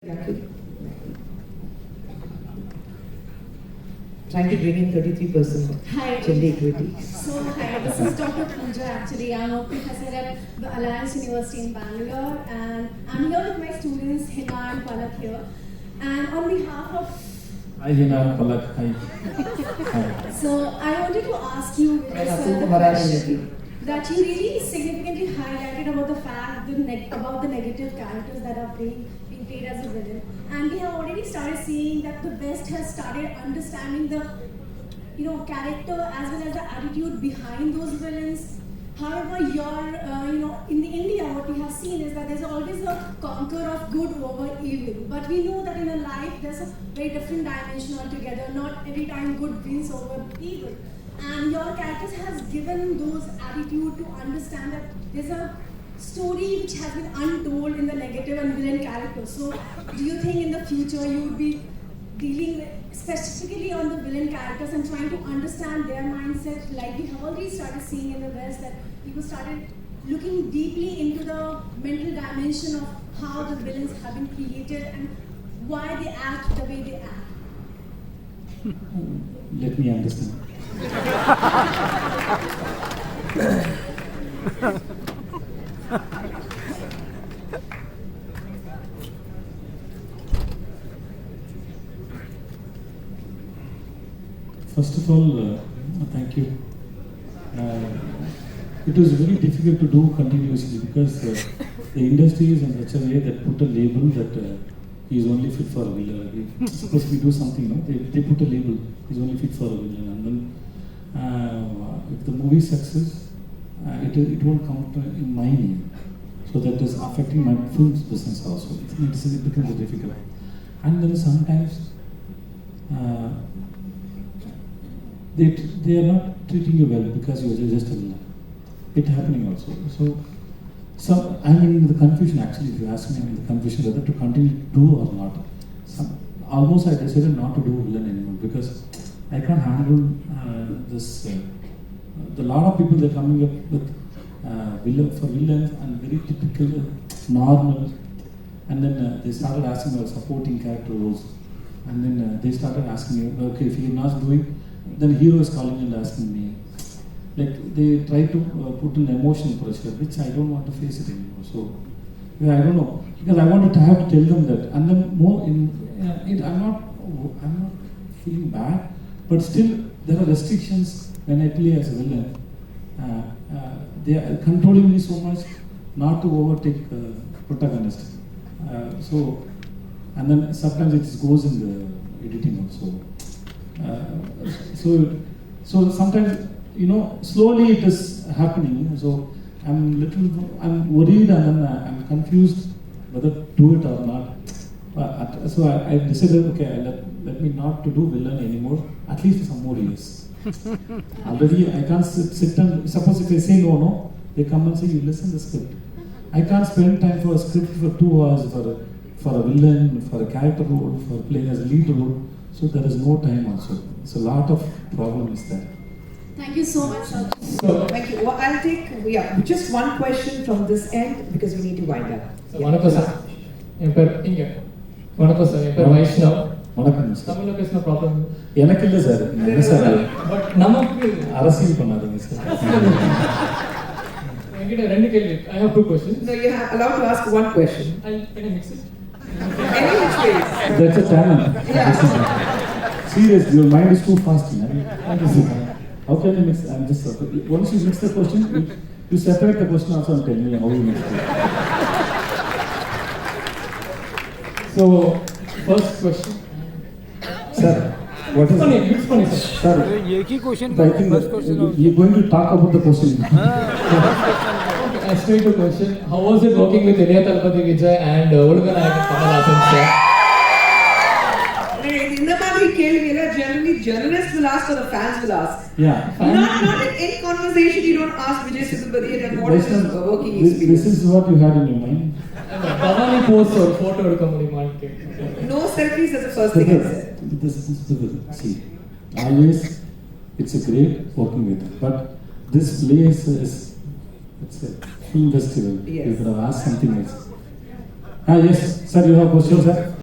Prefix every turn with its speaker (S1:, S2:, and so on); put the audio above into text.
S1: Trying to bring in 33%
S2: Hi.
S1: gender equity.
S2: So, hi, this is Dr. Pooja actually. I'm a professor at the Alliance University in Bangalore, and I'm here with my students, Hina and Palak here. And on behalf of...
S3: Hi Hina, Palak, hi.
S2: So, I wanted to ask you, Vijay, the question that you really significantly highlighted about the fact, about the negative characters that are being played as a villain. And we have already started seeing that the West has started understanding the character as well as the attitude behind those villains. However, in the India, what we have seen is that there's always a conquer of good over evil. But we know that in a life, there's a very different dimension altogether. Not every time good wins over evil. And your characters has given those attitude to understand that there's a story which has been untold in the negative and villain character. So, do you think in the future you would be dealing specifically on the villain characters and trying to understand their mindset, like we have already started seeing in the West, that people started looking deeply into the mental dimension of how the villains have been created and why they act the way they act?
S3: Let me understand. First of all, thank you. It was very difficult to do continuously because the industry is in such a way that put a label that he is only fit for a villain. Suppose we do something, they put a label, he is only fit for a villain. And then if the movie success, it won't count in my name. So that is affecting my film business also. It becomes difficult. And then sometimes they are not treating you well because you are just a villain. It's happening also. So I'm in the confusion actually. If you ask me, I'm in the confusion whether to continue to do or not. Almost I decided not to do villain anymore because I can't handle this. The lot of people they're coming up with villains and very typical, normal, and then they started asking about supporting character roles, and then they started asking me, okay, if you're not doing, then hero is calling and asking me. Like they try to put an emotional pressure, which I don't want to face it anymore. So yeah, I don't know because I wanted to have to tell them that, and then more I'm not feeling bad, but still there are restrictions when I play as a villain. They are controlling me so much not to overtake protagonist. And then sometimes it goes in the editing also. So sometimes slowly it is happening. So I'm worried and then I'm confused whether to do it or not. So I decided, okay, let me not to do villain anymore, at least for some more years. Already I can't sit and, suppose if I say no, they come and say, you listen to the script. I can't spend time for a script for 2 hours for a villain, for a character role, for playing as a lead role. So there is no time also. So a lot of problem is there.
S2: Thank you so much, sir.
S1: So, thank you. Well, I'll take just one question from this end because we need to wind up.
S4: So, வணக்கம் sir. என் பேர் வணக்கம் sir. என் பேர் வைஷ்ணவ்.
S3: வணக்கம் sir.
S4: தமிழ்ல பேசின problem
S3: எனக்கு இல்ல sir. என்ன சார்?
S4: பட் நமக்கு
S3: அரசியல் பண்ணாதீங்க சார்.
S4: என்கிட்ட ரெண்டு கேள்வி. I have two questions.
S1: No, you are allowed to ask one question.
S4: Can I mix it?
S1: Any which ways.
S3: That's a talent.
S1: Yeah.
S3: Serious, your mind is too fast, man. How can you mix? I'm just once you mix the question, you separate the question also and tell me how you mix it.
S4: So, first question.
S3: Sir, what is
S4: funny, it's funny, sir.
S3: Sir, I think you're going to talk about the question.
S4: Okay, straight to question. How was it working with Sethupathi, Vijay and Oluganayakan Kamal sir?
S1: Generally, journalists will ask or the fans will ask.
S3: Yeah.
S1: Not in any conversation you don't ask Vijay Sethupathi and what is his working experience.
S3: This is what you had in your mind.
S4: Bhavani post or photo எடுக்க முடியுமான்னு
S1: No selfies is the first thing I said.
S3: This is see, always it's a great working with, but this place it's a film festival.
S1: Yes.
S3: You could have asked something else. Yes, sir, you have a question, sir?